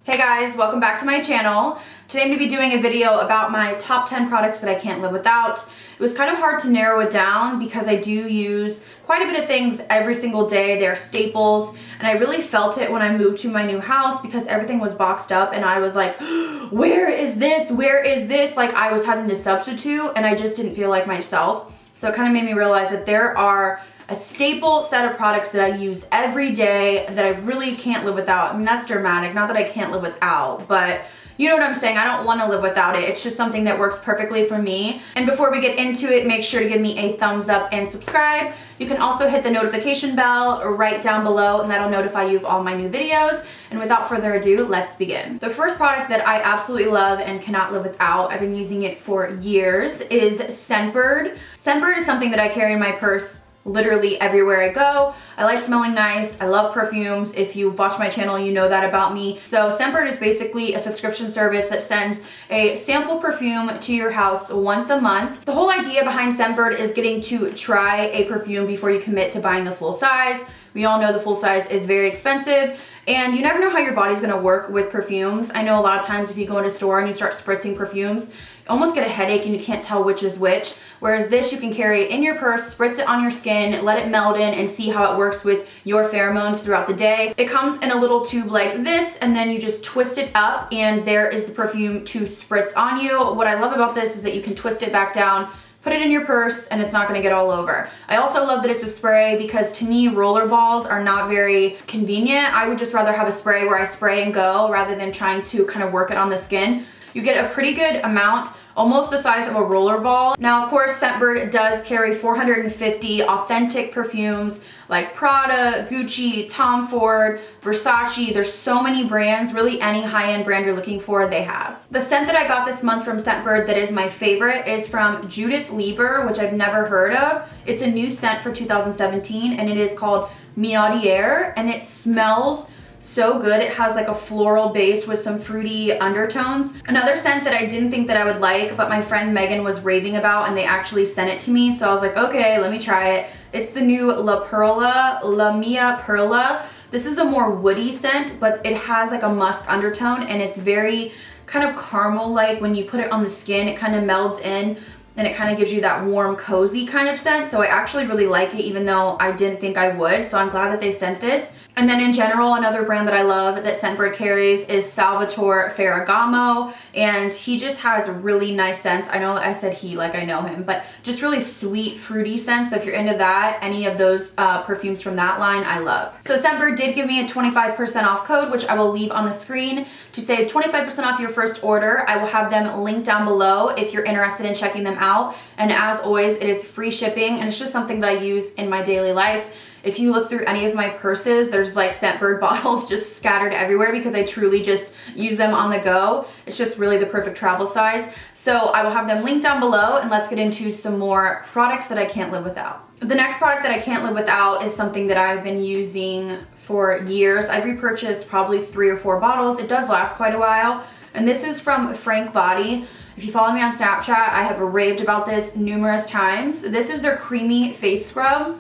Hey guys, welcome back to my channel. Today I'm going to be doing a video about my top 10 products that I can't live without. It was kind of hard to narrow it down because I do use quite a bit of things every single day. They're staples, and I really felt it when I moved to my new house because everything was boxed up and I was like, where is this? Where is this? Like I was having to substitute and I just didn't feel like myself. So it kind of made me realize that there are a staple set of products that I use every day that I really can't live without. I mean, that's dramatic. Not that I can't live without, but you know what I'm saying? I don't want to live without it. It's just something that works perfectly for me. And before we get into it, make sure to give me a thumbs up and subscribe. You can also hit the notification bell right down below and that'll notify you of all my new videos. And without further ado, let's begin. The first product that I absolutely love and cannot live without, I've been using it for years, is Scentbird. Scentbird is something that I carry in my purse literally everywhere I go. I like smelling nice. I love perfumes. If you watch my channel, you know that about me. So Scentbird is basically a subscription service that sends a sample perfume to your house once a month. The whole idea behind Scentbird is getting to try a perfume before you commit to buying the full size. We all know the full size is very expensive and you never know how your body's gonna work with perfumes. I know a lot of times if you go in a store and you start spritzing perfumes, you almost get a headache and you can't tell which is which. Whereas this, you can carry it in your purse, spritz it on your skin, let it meld in and see how it works with your pheromones throughout the day. It comes in a little tube like this and then you just twist it up and there is the perfume to spritz on you. What I love about this is that you can twist it back down, put it in your purse, and it's not gonna get all over. I also love that it's a spray because to me, roller balls are not very convenient. I would just rather have a spray where I spray and go rather than trying to kind of work it on the skin. You get a pretty good amount, almost the size of a roller ball. Now, of course, Scentbird does carry 450 authentic perfumes like Prada, Gucci, Tom Ford, Versace. There's so many brands, really any high-end brand you're looking for, they have. The scent that I got this month from Scentbird that is my favorite is from Judith Lieber, which I've never heard of. It's a new scent for 2017 and it is called Miaudière and it smells so good. It has like a floral base with some fruity undertones. Another scent that I didn't think that I would like, but my friend Megan was raving about and they actually sent it to me. So I was like, okay, let me try it. It's the new La Mia Perla. This is a more woody scent, but it has like a musk undertone and it's very kind of caramel-like. When you put it on the skin, it kind of melds in and it kind of gives you that warm, cozy kind of scent. So I actually really like it, even though I didn't think I would. So I'm glad that they sent this. And then in general, another brand that I love that Scentbird carries is Salvatore Ferragamo, and he just has really nice scents. I know I said he like I know him, but just really sweet, fruity scents. So if you're into that, any of those perfumes from that line, I love. So Scentbird did give me a 25% off code, which I will leave on the screen. To save 25% off your first order, I will have them linked down below if you're interested in checking them out. And as always, it is free shipping, and it's just something that I use in my daily life. If you look through any of my purses, there's like Scentbird bottles just scattered everywhere because I truly just use them on the go. It's just really the perfect travel size. So I will have them linked down below and let's get into some more products that I can't live without. The next product that I can't live without is something that I've been using for years. I've repurchased probably 3 or 4 bottles. It does last quite a while. And this is from Frank Body. If you follow me on Snapchat, I have raved about this numerous times. This is their creamy face scrub.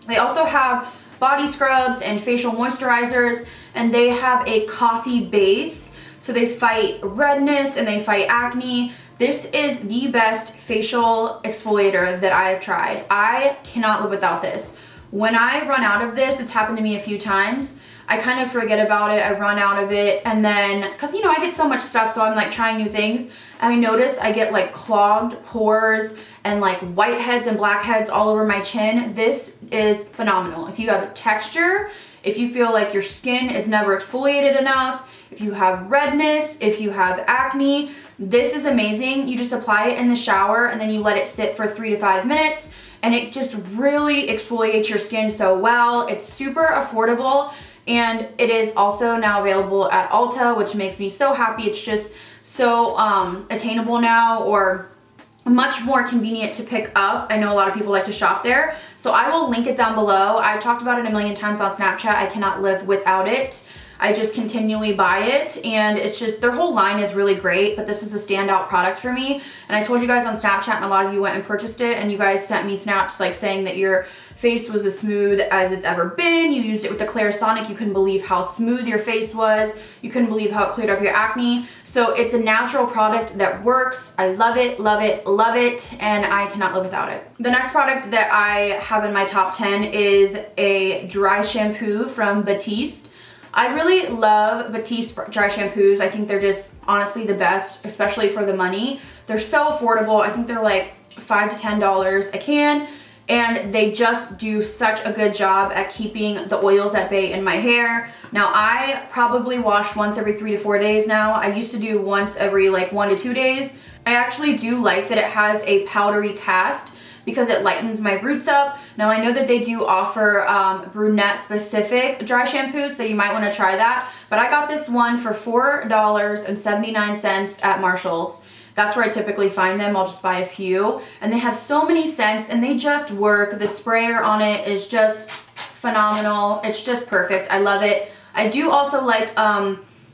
They also have body scrubs and facial moisturizers, and they have a coffee base. So they fight redness and they fight acne. This is the best facial exfoliator that I have tried. I cannot live without this. When I run out of this, it's happened to me a few times, I kind of forget about it, I run out of it, and then, cause you know, I get so much stuff, so I'm like trying new things, and I notice I get like clogged pores and like whiteheads and blackheads all over my chin. This is phenomenal. If you have texture, if you feel like your skin is never exfoliated enough, if you have redness, if you have acne, this is amazing. You just apply it in the shower and then you let it sit for 3 to 5 minutes and it just really exfoliates your skin so well. It's super affordable and it is also now available at Ulta, which makes me so happy. It's just so attainable now, or much more convenient to pick up. I know a lot of people like to shop there, so I will link it down below. I've talked about it a million times on Snapchat. I cannot live without it. I just continually buy it, and it's just, their whole line is really great, but this is a standout product for me. And I told you guys on Snapchat, and a lot of you went and purchased it, and you guys sent me snaps like saying that your face was as smooth as it's ever been. You used it with the Clarisonic, you couldn't believe how smooth your face was. You couldn't believe how it cleared up your acne. So it's a natural product that works. I love it, love it, love it, and I cannot live without it. The next product that I have in my top 10 is a dry shampoo from Batiste. I really love Batiste dry shampoos. I think they're just honestly the best, especially for the money. They're so affordable. I think they're like $5 to $10 a can, and they just do such a good job at keeping the oils at bay in my hair. Now I probably wash once every 3 to 4 days now. I used to do once every like 1 to 2 days. I actually do like that it has a powdery cast because it lightens my roots up. Now I know that they do offer brunette specific dry shampoos, so you might wanna try that. But I got this one for $4.79 at Marshall's. That's where I typically find them. I'll just buy a few. And they have so many scents and they just work. The sprayer on it is just phenomenal. It's just perfect. I love it. I do also like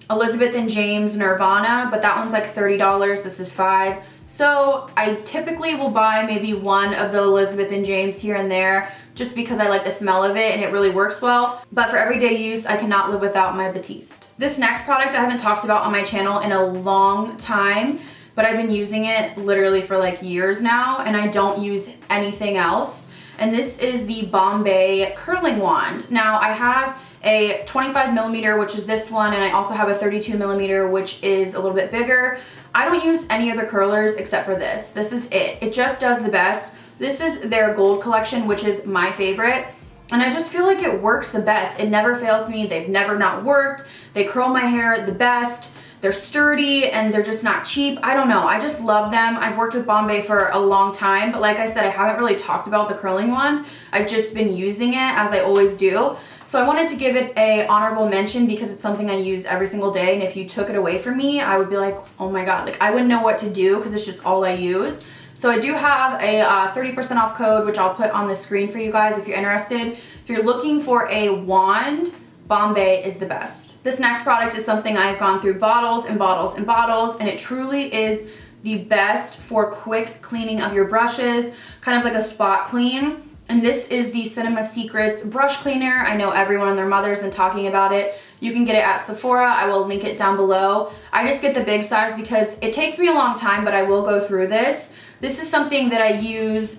Elizabeth & James Nirvana, but that one's like $30. This is $5. So I typically will buy maybe one of the Elizabeth & James here and there just because I like the smell of it and it really works well. But for everyday use, I cannot live without my Batiste. This next product I haven't talked about on my channel in a long time, but I've been using it literally for like years now and I don't use anything else. And this is the Bombay curling wand. Now I have a 25 millimeter, which is this one, and I also have a 32 millimeter, which is a little bit bigger. I don't use any other curlers except for this. This is it. It just does the best. This is their gold collection, which is my favorite. And I just feel like it works the best. It never fails me. They've never not worked. They curl my hair the best. They're sturdy and they're just not cheap. I don't know. I just love them. I've worked with Bombay for a long time, but like I said, I haven't really talked about the curling wand. I've just been using it as I always do. So I wanted to give it a honorable mention because it's something I use every single day. And if you took it away from me, I would be like, oh my God, like I wouldn't know what to do because it's just all I use. So I do have a 30% off code, which I'll put on the screen for you guys if you're interested. If you're looking for a wand, Bombay is the best. This next product is something I've gone through bottles and bottles and bottles, and it truly is the best for quick cleaning of your brushes, kind of like a spot clean. And this is the Cinema Secrets brush cleaner. I know everyone and their mother's been talking about it. You can get it at Sephora. I will link it down below. I just get the big size because it takes me a long time, but I will go through this. This is something that I use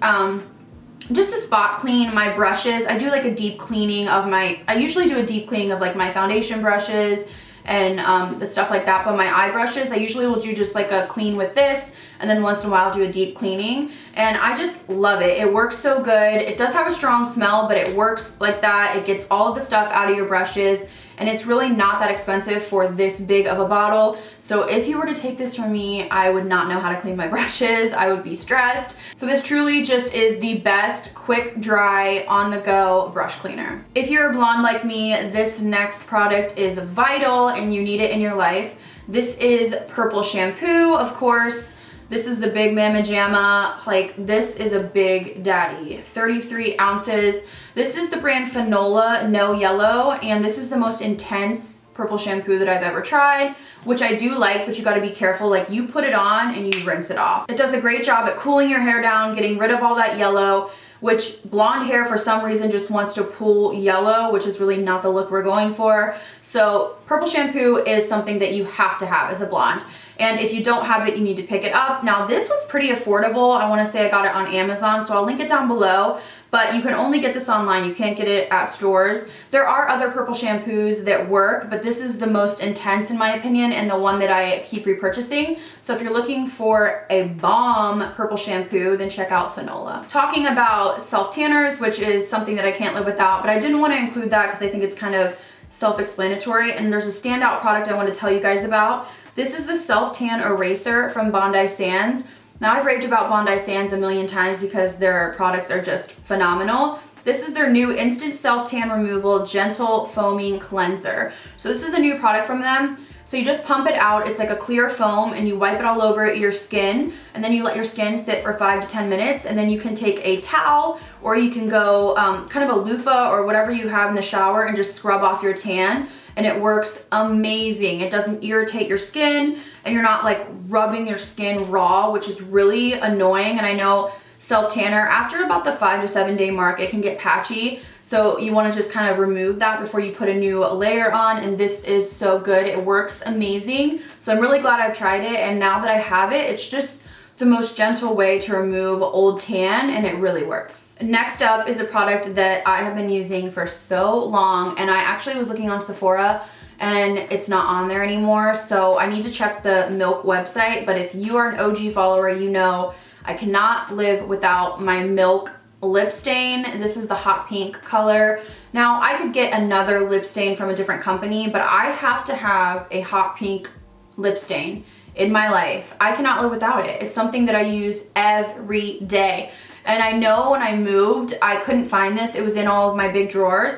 just to spot clean my brushes. I do like a deep cleaning of I usually do a deep cleaning of like my foundation brushes and the stuff like that, but my eye brushes, I usually will do just like a clean with this, and then once in a while do a deep cleaning, and I just love it. It works so good. It does have a strong smell, but it works like that. It gets all of the stuff out of your brushes, and it's really not that expensive for this big of a bottle. So if you were to take this from me, I would not know how to clean my brushes. I would be stressed. So this truly just is the best quick, dry, on-the-go brush cleaner. If you're a blonde like me, this next product is vital and you need it in your life. This is Purple Shampoo, of course. This is the big mamma jamma. Like, this is a big daddy. 33 ounces. This is the brand Fanola No Yellow, and this is the most intense purple shampoo that I've ever tried, which I do like, but you gotta be careful. Like, you put it on and you rinse it off. It does a great job at cooling your hair down, getting rid of all that yellow, which blonde hair for some reason just wants to pull yellow, which is really not the look we're going for. So purple shampoo is something that you have to have as a blonde. And if you don't have it, you need to pick it up. Now, this was pretty affordable. I wanna say I got it on Amazon, so I'll link it down below. But you can only get this online. You can't get it at stores. There are other purple shampoos that work, but this is the most intense in my opinion and the one that I keep repurchasing. So if you're looking for a bomb purple shampoo, then check out Fanola. Talking about self-tanners, which is something that I can't live without, but I didn't want to include that because I think it's kind of self-explanatory, and there's a standout product I want to tell you guys about. This is the Self-Tan Eraser from Bondi Sands. Now, I've raved about Bondi Sands a million times because their products are just phenomenal. This is their new Instant Self-Tan Removal Gentle Foaming Cleanser. So this is a new product from them. So you just pump it out. It's like a clear foam, and you wipe it all over your skin, and then you let your skin sit for 5 to 10 minutes, and then you can take a towel, or you can go kind of a loofah or whatever you have in the shower and just scrub off your tan, and it works amazing. It doesn't irritate your skin, and you're not like rubbing your skin raw, which is really annoying. And I know self-tanner. After about the 5 to 7 day mark, it can get patchy. So you want to just kind of remove that before you put a new layer on, and this is so good. It works amazing. So I'm really glad I've tried it, and now that I have it, it's just the most gentle way to remove old tan, and it really works. Next up is a product that I have been using for so long, and I actually was looking on Sephora and it's not on there anymore, so I need to check the Milk website. But if you are an OG follower, you know I cannot live without my Milk lip stain. This is the hot pink color. Now I could get another lip stain from a different company, but I have to have a hot pink lip stain in my life. I cannot live without it. It's something that I use every day. And I know when I moved, I couldn't find this. It was in all of my big drawers,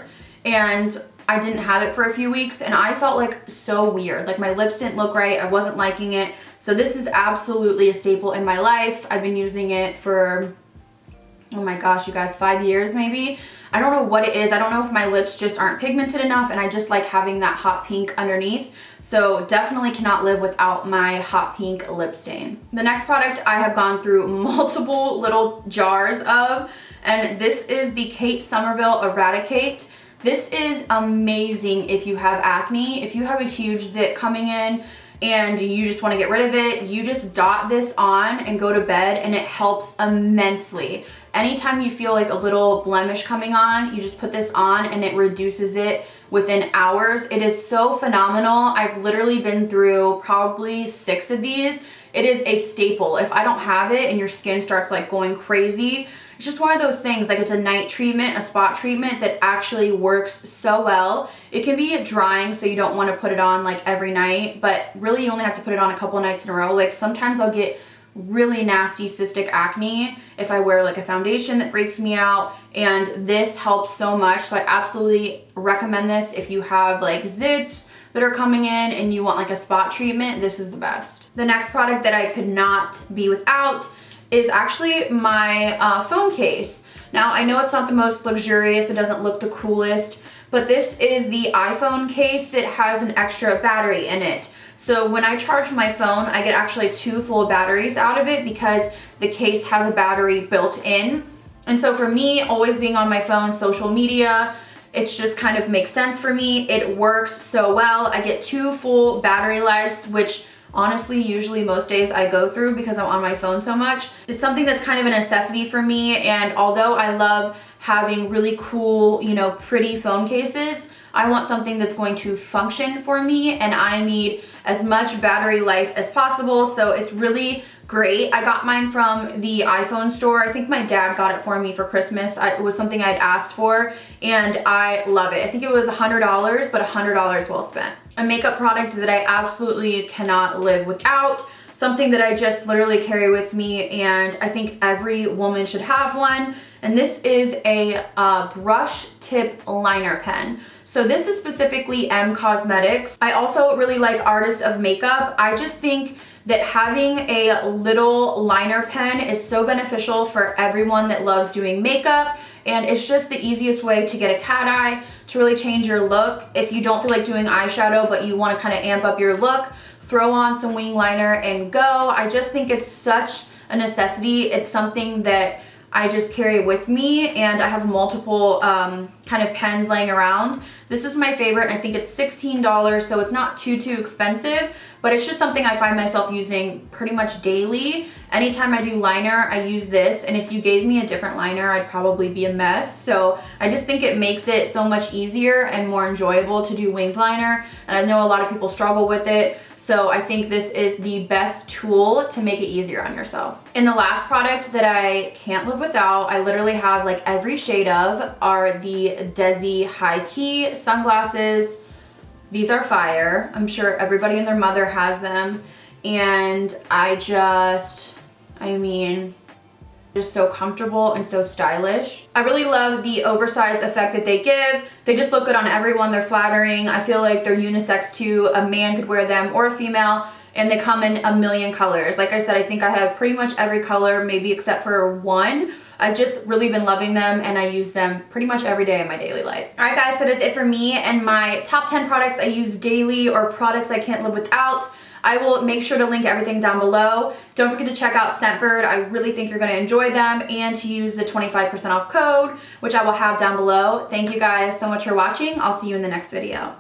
and I didn't have it for a few weeks, and I felt like so weird. Like my lips didn't look right. I wasn't liking it. So this is absolutely a staple in my life. I've been using it for, oh my gosh, you guys, 5 years maybe. I don't know what it is. I don't know if my lips just aren't pigmented enough, and I just like having that hot pink underneath. So definitely cannot live without my hot pink lip stain. The next product I have gone through multiple little jars of, and this is the Kate Somerville Eradicate. This is amazing if you have acne. If you have a huge zit coming in and you just want to get rid of it, you just dot this on and go to bed, and it helps immensely. Anytime you feel like a little blemish coming on, you just put this on and it reduces it within hours. It is so phenomenal. I've literally been through probably 6 of these. It is a staple. If I don't have it and your skin starts like going crazy, it's just one of those things, like it's a night treatment, a spot treatment that actually works so well. It can be drying, so you don't want to put it on like every night, but really you only have to put it on a couple nights in a row. Like sometimes I'll get really nasty cystic acne if I wear like a foundation that breaks me out, and this helps so much. So I absolutely recommend this if you have like zits that are coming in and you want like a spot treatment. This is the best. The next product that I could not be without is actually my phone case. Now I know it's not the most luxurious, it doesn't look the coolest, but this is the iPhone case that has an extra battery in it. So when I charge my phone, I get actually 2 full batteries out of it because the case has a battery built in. And so for me, always being on my phone, social media, it's just kind of makes sense for me. It works so well. I get 2 full battery lives, which honestly, usually most days I go through because I'm on my phone so much. It's something that's kind of a necessity for me, and although I love having really cool, you know, pretty phone cases, I want something that's going to function for me, and I need as much battery life as possible, so it's really great. I got mine from the iPhone store. I think my dad got it for me for Christmas. It was something I'd asked for, and I love it. I think it was $100, but $100 well spent. A makeup product that I absolutely cannot live without, something that I just literally carry with me, and I think every woman should have one, and this is a brush tip liner pen. So this is specifically M Cosmetics. I also really like Artists of Makeup. I just think that having a little liner pen is so beneficial for everyone that loves doing makeup, and it's just the easiest way to get a cat eye, to really change your look. If you don't feel like doing eyeshadow but you want to kind of amp up your look, throw on some wing liner and go. I just think it's such a necessity. It's something that I just carry with me, and I have multiple kind of pens laying around. This is my favorite. I think it's $16, so it's not too expensive, but it's just something I find myself using pretty much daily. Anytime I do liner, I use this, and if you gave me a different liner, I'd probably be a mess. So I just think it makes it so much easier and more enjoyable to do winged liner, and I know a lot of people struggle with it. So I think this is the best tool to make it easier on yourself. And the last product that I can't live without, I literally have like every shade of, are the Desi High Key sunglasses. These are fire. I'm sure everybody and their mother has them. And I mean, just so comfortable and so stylish. I really love the oversized effect that they give. They just look good on everyone. They're flattering. I feel like they're unisex too. A man could wear them or a female, and they come in a million colors. Like I said, I think I have pretty much every color, maybe except for one. I've just really been loving them, and I use them pretty much every day in my daily life. All right guys, so that's it for me and my top 10 products I use daily, or products I can't live without. I will make sure to link everything down below. Don't forget to check out Scentbird. I really think you're going to enjoy them, and to use the 25% off code, which I will have down below. Thank you guys so much for watching. I'll see you in the next video.